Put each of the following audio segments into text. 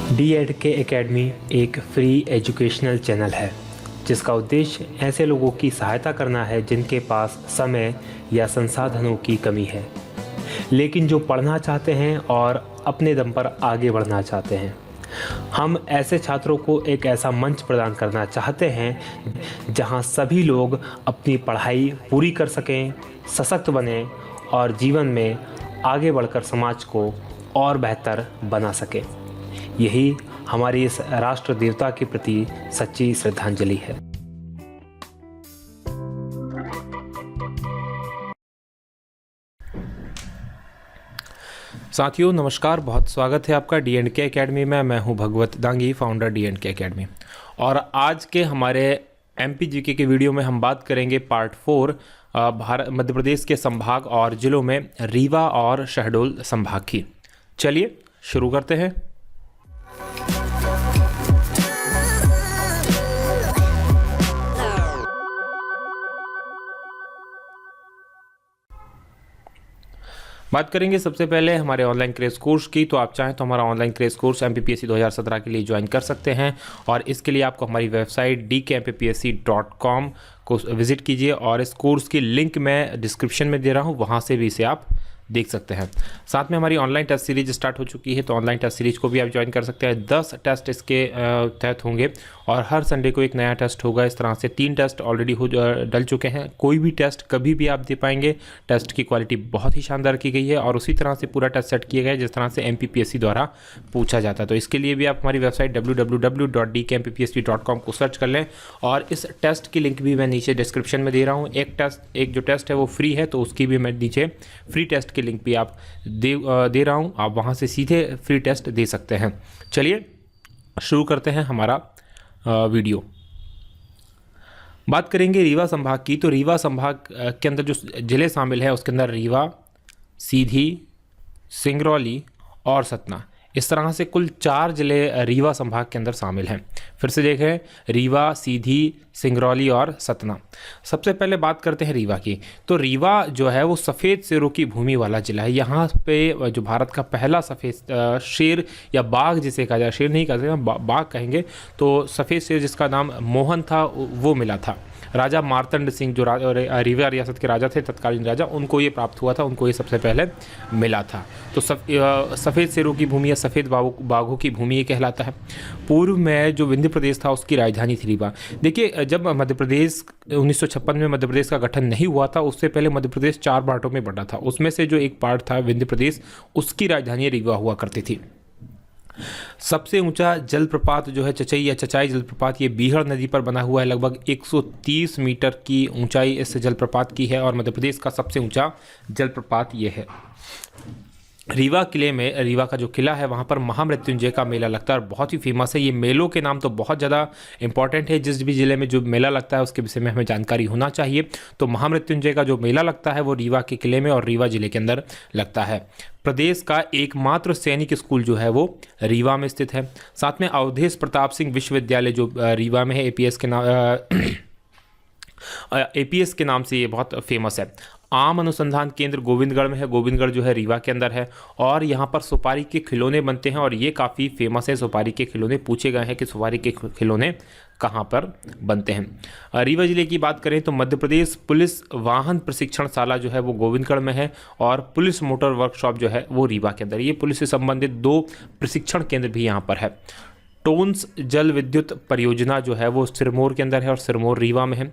DEDK academy एक free educational channel है जिसका उद्देश्य ऐसे लोगों की सहायता करना है जिनके पास समय या संसाधनों की कमी है, लेकिन जो पढ़ना चाहते हैं और अपने दम पर आगे बढ़ना चाहते हैं। हम ऐसे छात्रों को एक ऐसा मंच प्रदान करना चाहते हैं जहां सभी लोग अपनी पढ़ाई पूरी कर सकें, सशक्त बनें और जीवन में आगे बढ़कर समाज को और बेहतर बना सकें। यही हमारी इस राष्ट्र देवता के प्रति सच्ची श्रद्धांजलि है। साथियों नमस्कार, बहुत स्वागत है आपका DNK एकेडमी में। मैं हूं भगवत दांगी, फाउंडर DNK एकेडमी। और आज के हमारे MPGK के वीडियो में हम बात करेंगे पार्ट 4 मध्य प्रदेश के संभाग और जिलों में रीवा और शहडोल संभाग की। चलिए शुरू करते हैं। बात करेंगे सबसे पहले हमारे ऑनलाइन क्रेज कोर्स की। तो आप चाहें तो हमारा ऑनलाइन क्रेज कोर्स MPPSC 2017 के लिए ज्वाइन कर सकते हैं और इसके लिए आपको हमारी वेबसाइट dkmpsc.com को विजिट कीजिए और इस कोर्स की लिंक मैं डिस्क्रिप्शन में दे रहा हूं, वहां से भी इसे आप देख सकते हैं। साथ में हमारी ऑनलाइन टेस्ट सीरीज स्टार्ट हो चुकी है, तो ऑनलाइन टेस्ट सीरीज को भी आप ज्वाइन कर सकते हैं। 10 टेस्ट इसके तहत होंगे और हर संडे को एक नया टेस्ट होगा। इस तरह से 3 टेस्ट ऑलरेडी डल चुके हैं। कोई भी टेस्ट कभी भी आप दे पाएंगे। टेस्ट की क्वालिटी बहुत ही शानदार की गई है और उसी तरह से पूरा टेस्ट सेट किया गया है जिस तरह से MPPSC द्वारा पूछा जाता है। तो इसके लिए भी आप हमारी वेबसाइट www.dkmpsc.com को सर्च कर लें और इस टेस्ट की लिंक भी मैं नीचे डिस्क्रिप्शन में दे रहा हूँ। एक जो टेस्ट है वो फ्री है, तो उसकी भी मैं नीचे फ्री टेस्ट की लिंक भी आप दे रहा हूं। आप वहां से सीधे फ्री टेस्ट दे सकते हैं। चलिए शुरू करते हैं हमारा वीडियो। बात करेंगे रीवा संभाग की। तो रीवा संभाग के अंदर जो जिले शामिल है उसके अंदर रीवा, सीधी, सिंगरौली और सतना, इस तरह से कुल 4 जिले रीवा संभाग के अंदर शामिल हैं। फिर से देखें, रीवा, सीधी, सिंगरौली और सतना। सबसे पहले बात करते हैं रीवा की। तो रीवा जो है वो सफ़ेद शेरों की भूमि वाला जिला है। यहाँ पे जो भारत का पहला सफ़ेद शेर या बाघ जिसे कहा जाए, शेर नहीं कह सकते, बाघ कहेंगे, तो सफ़ेद शेर जिसका नाम मोहन था वो मिला था। राजा मार्तंड सिंह जो रीवा रियासत के राजा थे, तत्कालीन राजा, उनको ये प्राप्त हुआ था, उनको ये सबसे पहले मिला था। तो सफ़ेद शेरों की भूमि या सफ़ेद बाघों की भूमि ये कहलाता है। पूर्व में जो विंध्य प्रदेश था उसकी राजधानी थी रीवा। देखिए, जब मध्य प्रदेश 1956 में मध्य प्रदेश का गठन नहीं हुआ था, उससे पहले मध्य प्रदेश 4 पार्टों में बटा था। उसमें से जो एक पार्ट था विंध्य प्रदेश, उसकी राजधानी रीवा हुआ करती थी। सबसे ऊंचा जलप्रपात जो है चचई या चचाई जलप्रपात, ये बीहड़ नदी पर बना हुआ है। लगभग 130 मीटर की ऊंचाई इस जलप्रपात की है और मध्य प्रदेश का सबसे ऊंचा जलप्रपात ये है। रीवा किले में, रीवा का जो किला है वहाँ पर महामृत्युंजय का मेला लगता है और बहुत ही फेमस है। ये मेलों के नाम तो बहुत ज़्यादा इंपॉर्टेंट है। जिस भी ज़िले में जो मेला लगता है उसके विषय में हमें जानकारी होना चाहिए। तो महामृत्युंजय का जो मेला लगता है वो रीवा के किले में और रीवा जिले के अंदर लगता है। प्रदेश का एकमात्र सैनिक स्कूल जो है वो रीवा में स्थित है। साथ में अवधेश प्रताप सिंह विश्वविद्यालय जो रीवा में है, APS के नाम से ये बहुत फेमस है। आम अनुसंधान केंद्र गोविंदगढ़ में है। गोविंदगढ़ जो है रीवा के अंदर है और यहाँ पर सुपारी के खिलौने बनते हैं और ये काफ़ी फेमस है। सुपारी के खिलौने पूछे गए हैं कि सुपारी के खिलौने कहाँ पर बनते हैं। रीवा जिले की बात करें तो मध्य प्रदेश पुलिस वाहन प्रशिक्षणशाला जो है वो गोविंदगढ़ में है और पुलिस मोटर वर्कशॉप जो है वो रीवा के अंदर। ये पुलिस से संबंधित 2 प्रशिक्षण केंद्र भी यहाँ पर है। टोंस जल विद्युत परियोजना जो है वो सिरमौर के अंदर है और सिरमौर रीवा में है।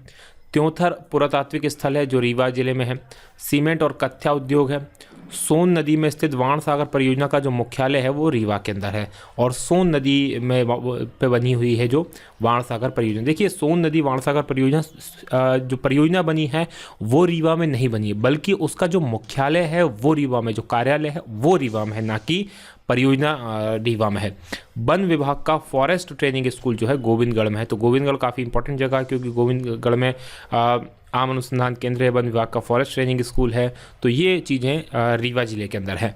त्योंथर पुरातात्विक स्थल है जो रीवा जिले में है। सीमेंट और कत्था उद्योग है। सोन नदी में स्थित वाण सागर परियोजना का जो मुख्यालय है वो रीवा के अंदर है और सोन नदी में पे बनी हुई है जो वाण सागर परियोजना। देखिए, सोन नदी वाण सागर परियोजना जो परियोजना बनी है वो रीवा में नहीं बनी है, बल्कि उसका जो मुख्यालय है वो रीवा में, जो कार्यालय है वो रीवा में है, ना कि परियोजना रीवा में है। वन विभाग का फॉरेस्ट ट्रेनिंग स्कूल जो है गोविंदगढ़ में है। तो गोविंदगढ़ काफ़ी इंपॉर्टेंट जगह है क्योंकि गोविंदगढ़ में आम अनुसंधान केंद्र है, वन विभाग का फॉरेस्ट ट्रेनिंग स्कूल है। तो ये चीज़ें रीवा जिले के अंदर है।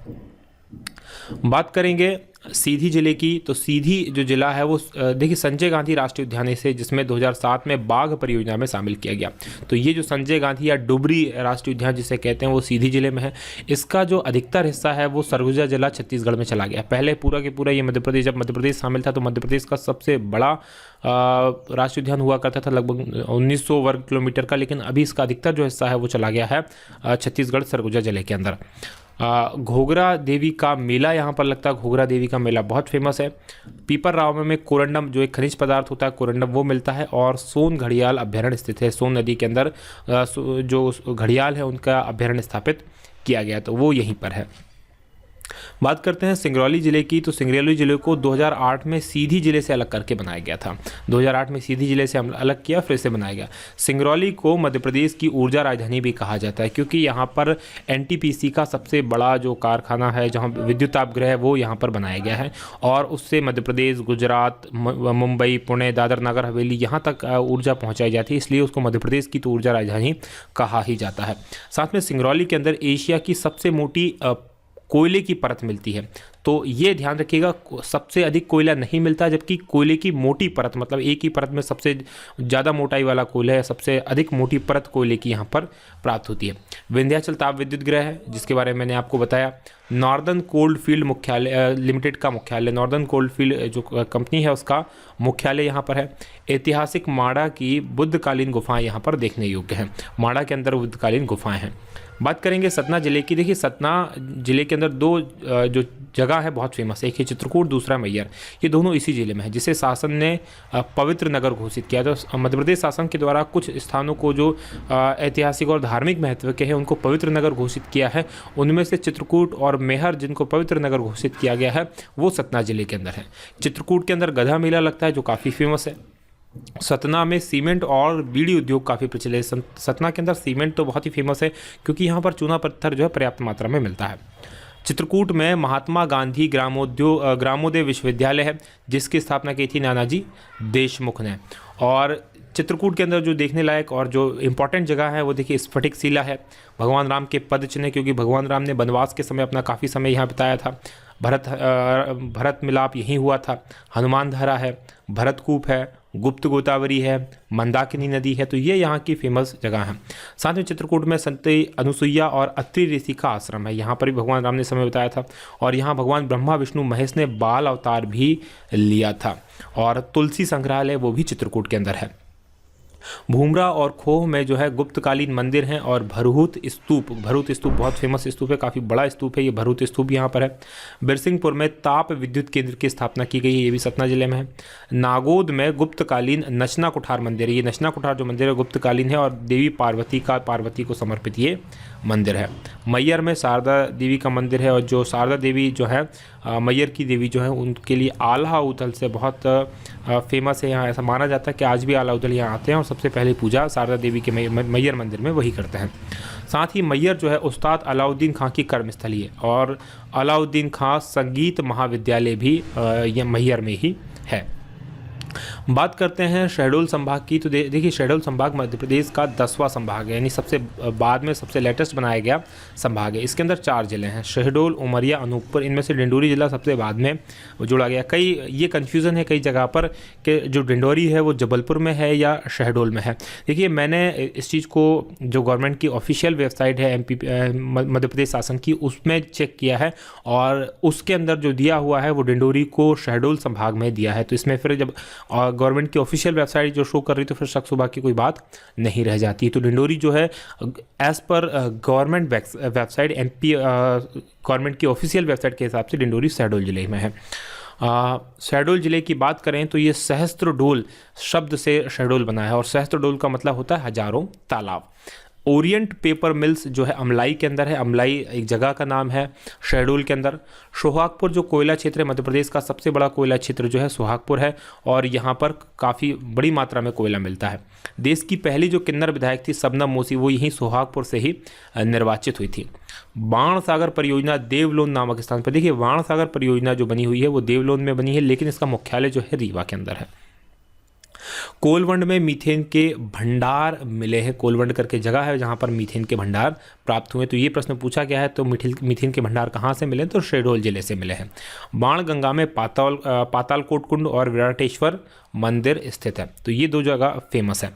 बात करेंगे सीधी जिले की, तो सीधी जो जिला है वो देखिए संजय गांधी राष्ट्रीय उद्यान से, जिसमें 2007 में बाघ परियोजना में शामिल किया गया। तो ये जो संजय गांधी या डुबरी राष्ट्रीय उद्यान जिसे कहते हैं वो सीधी जिले में है। इसका जो अधिकतर हिस्सा है वो सरगुजा जिला छत्तीसगढ़ में चला गया। पहले पूरा के पूरा ये मध्य प्रदेश, जब मध्य प्रदेश शामिल था तो मध्य प्रदेश का सबसे बड़ा राष्ट्रीय उद्यान हुआ करता था, लगभग 1900 वर्ग किलोमीटर का, लेकिन अभी इसका अधिकतर जो हिस्सा है वो चला गया है छत्तीसगढ़ सरगुजा जिले के अंदर। घोघरा देवी का मेला यहाँ पर लगता है। घोघरा देवी का मेला बहुत फेमस है। पीपर राव में कोरंडम जो एक खनिज पदार्थ होता है कोरंडम, वो मिलता है। और सोन घड़ियाल अभ्यारण्य स्थित है। सोन नदी के अंदर जो घड़ियाल है उनका अभ्यारण्य स्थापित किया गया, तो वो यहीं पर है। बात करते हैं सिंगरौली जिले की, तो सिंगरौली जिले को 2008 में सीधी जिले से अलग करके बनाया गया था। 2008 में सीधी जिले से अलग किया, फिर से बनाया गया। सिंगरौली को मध्य प्रदेश की ऊर्जा राजधानी भी कहा जाता है, क्योंकि यहाँ पर एनटीपीसी का सबसे बड़ा जो कारखाना है, जहाँ विद्युत तापगृह है, वो यहाँ पर बनाया गया है। और उससे मध्य प्रदेश, गुजरात, मुंबई, पुणे, दादर नगर हवेली यहाँ तक ऊर्जा पहुँचाई जाती है, इसलिए उसको मध्य प्रदेश की तो ऊर्जा राजधानी कहा ही जाता है। साथ में सिंगरौली के अंदर एशिया की सबसे मोटी कोयले की परत मिलती है। तो ये ध्यान रखिएगा, सबसे अधिक कोयला नहीं मिलता, जबकि कोयले की मोटी परत, मतलब एक ही परत में सबसे ज़्यादा मोटाई वाला कोयला है, सबसे अधिक मोटी परत कोयले की यहाँ पर प्राप्त होती है। विंध्याचल ताप विद्युत गृह है, जिसके बारे में मैंने आपको बताया। नॉर्दर्न कोल्ड फील्ड मुख्यालय लिमिटेड का मुख्यालय, नॉर्दर्न कोल्ड फील्ड जो कंपनी है उसका मुख्यालय यहाँ पर है। ऐतिहासिक माड़ा की बुद्धकालीन गुफाएं यहाँ पर देखने योग्य हैं। माड़ा के अंदर बुद्धकालीन गुफाएं हैं। बात करेंगे सतना जिले की। देखिए सतना जिले के अंदर दो जो जगह है बहुत फेमस है, एक है चित्रकूट, दूसरा मैयर। ये दोनों इसी जिले में है, जिसे शासन ने पवित्र नगर घोषित किया। तो मध्य प्रदेश शासन के द्वारा कुछ स्थानों को जो ऐतिहासिक और धार्मिक महत्व के हैं उनको पवित्र नगर घोषित किया है। उनमें से चित्रकूट और मैहर जिनको पवित्र नगर घोषित किया गया है वो सतना जिले के अंदर है। चित्रकूट के अंदर गधा मेला लगता है जो काफ़ी फेमस है। सतना में सीमेंट और बीड़ी उद्योग काफ़ी प्रचलित है। सतना के अंदर सीमेंट तो बहुत ही फेमस है, क्योंकि यहाँ पर चूना पत्थर जो है पर्याप्त मात्रा में मिलता है। चित्रकूट में महात्मा गांधी ग्रामोदय विश्वविद्यालय है, जिसकी स्थापना की थी नानाजी देशमुख ने। और चित्रकूट के अंदर जो देखने लायक और जो इम्पोर्टेंट जगह है वो देखिए स्फटिक शिला है। भगवान राम के पद चिन्ह, क्योंकि भगवान राम ने वनवास के समय अपना काफ़ी समय यहाँ बिताया था। भरत मिलाप यहीं हुआ था। हनुमान धारा है, भरतकूप है, गुप्त गोदावरी है, मंदाकिनी नदी है। तो ये यहाँ की फेमस जगह है। साथ में चित्रकूट में संत अनुसुईया और अत्रि ऋषि का आश्रम है। यहाँ पर भी भगवान राम ने समय बिताया था। और यहाँ भगवान ब्रह्मा विष्णु महेश ने बाल अवतार भी लिया था। और तुलसी संग्रहालय वो भी चित्रकूट के अंदर है। भूमरा और खोह में जो है गुप्तकालीन मंदिर हैं। और भरूत स्तूप बहुत फेमस स्तूप है, काफ़ी बड़ा स्तूप है ये भरूत स्तूप यहाँ पर है। बिरसिंहपुर में ताप विद्युत केंद्र की स्थापना की गई है, ये भी सतना जिले में है। नागोद में गुप्तकालीन नचना कुठार मंदिर है। ये नचना कुठार जो मंदिर है गुप्तकालीन है और देवी पार्वती को समर्पित ये मंदिर है। मैयर में शारदा देवी का मंदिर है। और जो शारदा देवी जो है मैयर की देवी जो है उनके लिए आल्हा उथल से बहुत फेमस है। यहाँ ऐसा माना जाता है कि आज भी आल्हा उथल यहाँ आते हैं और सबसे पहले पूजा शारदा देवी के मैयर मंदिर में वही करते हैं। साथ ही मैयर जो है उस्ताद अलाउद्दीन खां की कर्मस्थली है। और अलाउद्दीन खां संगीत महाविद्यालय भी ये मैयर में ही है। बात करते हैं शहडोल संभाग की। तो देखिए शहडोल संभाग मध्य प्रदेश का 10वां संभाग है, यानी सबसे बाद में सबसे लेटेस्ट बनाया गया संभाग है। इसके अंदर 4 जिले हैं, शहडोल, उमरिया, अनूपपुर। इनमें से डिंडोरी जिला सबसे बाद में जोड़ा गया। ये कन्फ्यूज़न है कई जगह पर कि जो डिंडोरी है वो जबलपुर में है या शहडोल में है। देखिए मैंने इस चीज़ को जो गवर्नमेंट की ऑफिशियल वेबसाइट है मध्य प्रदेश शासन की उसमें चेक किया है और उसके अंदर जो दिया हुआ है वो डिंडोरी को शहडोल संभाग में दिया है। तो इसमें फिर जब गवर्नमेंट की ऑफिशियल वेबसाइट जो शो कर रही तो फिर शक सुबह की कोई बात नहीं रह जाती। तो डिंडोरी जो है as per government website MP government की ऑफिशियल वेबसाइट के हिसाब से डिंडोरी शहडोल जिले में है। शहडोल जिले की बात करें तो ये सहस्त्रडोल शब्द से शहडोल बना है और सहस्त्रडोल का मतलब होता है हजारों तालाब। ओरिएंट पेपर मिल्स जो है अमलाई के अंदर है। अमलाई एक जगह का नाम है शहडोल के अंदर। सोहागपुर जो कोयला क्षेत्र है मध्य प्रदेश का सबसे बड़ा कोयला क्षेत्र जो है सोहागपुर है और यहाँ पर काफ़ी बड़ी मात्रा में कोयला मिलता है। देश की पहली जो किन्नर विधायक थी शबनम मोसी वो यहीं सोहागपुर से ही निर्वाचित हुई थी। बाण सागर परियोजना देवलोन नामक स्थान पर, देखिए बाण सागर परियोजना जो बनी हुई है वो देवलोन में बनी है, लेकिन इसका मुख्यालय जो है रीवा के अंदर है। कोलवंड में मीथेन के भंडार मिले हैं। कोलवंड करके जगह है जहाँ पर मीथेन के भंडार प्राप्त हुए। तो ये प्रश्न पूछा गया है। तो मीथेन के भंडार कहाँ से मिले? तो शहडोल जिले से मिले हैं। बाणगंगा में पातालकोट कुंड और विराटेश्वर मंदिर स्थित है। तो ये दो जगह फेमस है।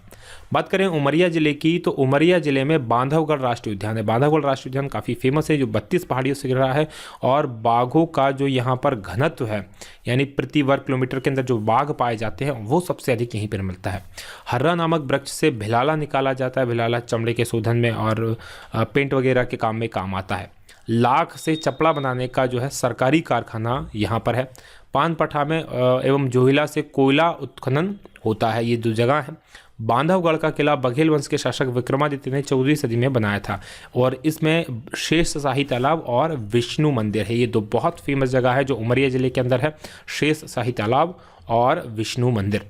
बात करें उमरिया जिले की, तो उमरिया जिले में बांधवगढ़ राष्ट्रीय उद्यान है। बांधवगढ़ राष्ट्रीय उद्यान काफ़ी फेमस है, जो 32 पहाड़ियों से घिरा है और बाघों का जो यहाँ पर घनत्व है, यानी प्रति वर्ग किलोमीटर के अंदर जो बाघ पाए जाते हैं, वो सबसे अधिक यहीं पर मिलता है। हर्रा नामक वृक्ष से भिलाला निकाला जाता है। भिलाला चमड़े के शोधन में और पेंट वगैरह के काम में काम आता है। लाख से चपड़ा बनाने का जो है सरकारी कारखाना यहाँ पर है। पानपठा में एवं जोहिला से कोयला उत्खनन होता है। ये दो जगह है। बांधवगढ़ का किला बघेल वंश के शासक विक्रमादित्य ने 14वीं सदी में बनाया था और इसमें शेष शाही तालाब और विष्णु मंदिर है। ये दो बहुत फेमस जगह है जो उमरिया जिले के अंदर है, शेष शाही तालाब और विष्णु मंदिर।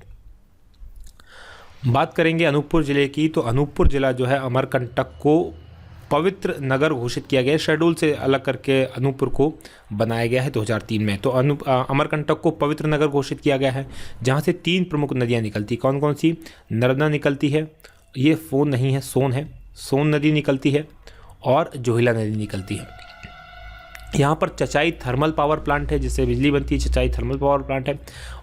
बात करेंगे अनूपपुर जिले की, तो अनूपपुर जिला जो है अमरकंटक को पवित्र नगर घोषित किया गया है। शहडोल से अलग करके अनूपपुर को बनाया गया है 2003 में। तो अमरकंटक को पवित्र नगर घोषित किया गया है, जहाँ से 3 प्रमुख नदियाँ निकलती। कौन कौन सी? नर्मदा निकलती है, ये फोन नहीं है, सोन है, सोन नदी निकलती है और जोहिला नदी निकलती है। यहाँ पर चचाई थर्मल पावर प्लांट है, जिससे बिजली बनती है। चचाई थर्मल पावर प्लांट है।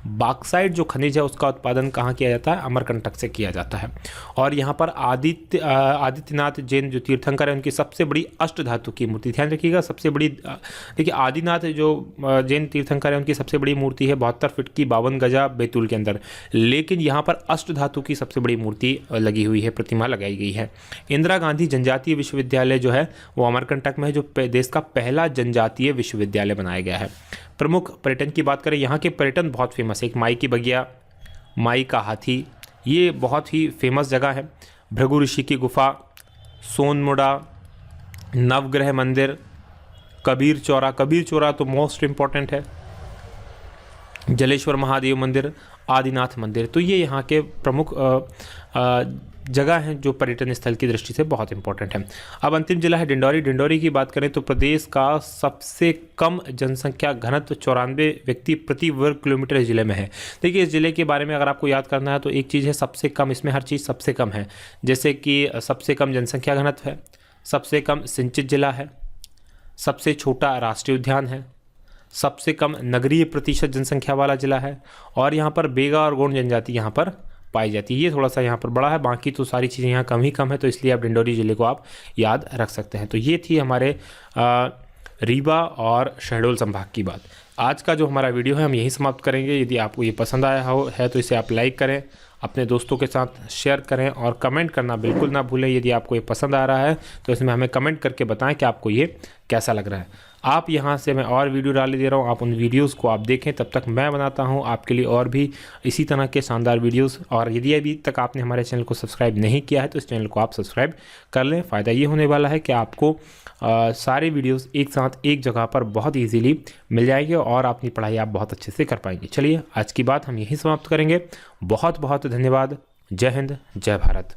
बॉक्साइट जो खनिज है उसका उत्पादन कहाँ किया जाता है? अमरकंटक से किया जाता है। और यहाँ पर आदित्यनाथ जैन जो तीर्थंकर है, उनकी सबसे बड़ी अष्ट धातु की मूर्ति, ध्यान रखिएगा, सबसे बड़ी, देखिए आदिनाथ जो जैन तीर्थंकर है उनकी सबसे बड़ी मूर्ति है 72 फीट की 52 गजा बैतूल के अंदर। लेकिन यहाँ पर अष्ट धातु की सबसे बड़ी मूर्ति लगी हुई है, प्रतिमा लगाई गई है। इंदिरा गांधी जनजातीय विश्वविद्यालय जो है वो अमरकंटक में है, जो देश का पहला जनजातीय विश्वविद्यालय बनाया गया है। प्रमुख पर्यटन की बात करें, यहाँ के पर्यटन बहुत फेमस है। एक माई की बगिया, माई का हाथी, ये बहुत ही फेमस जगह है। भृगु ऋषि की गुफा, सोनमुड़ा, नवग्रह मंदिर, कबीर चौरा तो मोस्ट इम्पॉर्टेंट है, जलेश्वर महादेव मंदिर, आदिनाथ मंदिर। तो ये यहाँ के प्रमुख जगह हैं जो पर्यटन स्थल की दृष्टि से बहुत इंपॉर्टेंट है। अब अंतिम जिला है डिंडौरी। डिंडौरी की बात करें तो प्रदेश का सबसे कम जनसंख्या घनत्व 94 व्यक्ति प्रति वर्ग किलोमीटर इस जिले में है। देखिए इस जिले के बारे में अगर आपको याद करना है तो एक चीज़ है सबसे कम, इसमें हर चीज़ सबसे कम है। जैसे कि सबसे कम जनसंख्या घनत्व है, सबसे कम सिंचित जिला है, सबसे छोटा राष्ट्रीय उद्यान है, सबसे कम नगरीय प्रतिशत जनसंख्या वाला जिला है और यहाँ पर बेगा और गौंड जनजाति यहाँ पर पाई जाती है। ये थोड़ा सा यहाँ पर बड़ा है, बाकी तो सारी चीज़ें यहाँ कम ही कम है, तो इसलिए आप डिंडौरी जिले को आप याद रख सकते हैं। तो ये थी हमारे रीवा और शहडोल संभाग की बात। आज का जो हमारा वीडियो है हम यहीं समाप्त करेंगे। यदि आपको ये पसंद आया है तो इसे आप लाइक करें, अपने दोस्तों के साथ शेयर करें और कमेंट करना बिल्कुल ना भूलें। यदि आपको ये पसंद आ रहा है तो इसमें हमें कमेंट करके बताएं कि आपको ये कैसा लग रहा है। आप यहाँ से मैं और वीडियो डाल दे रहा हूँ, आप उन वीडियोस को आप देखें। तब तक मैं बनाता हूँ आपके लिए और भी इसी तरह के शानदार वीडियोस। और यदि अभी तक आपने हमारे चैनल को सब्सक्राइब नहीं किया है तो इस चैनल को आप सब्सक्राइब कर लें। फ़ायदा ये होने वाला है कि आपको सारे वीडियोस एक साथ एक जगह पर बहुत ईजीली मिल जाएंगे और अपनी पढ़ाई आप बहुत अच्छे से कर पाएंगे। चलिए आज की बात हम यहीं समाप्त करेंगे। बहुत बहुत धन्यवाद। जय हिंद, जय भारत।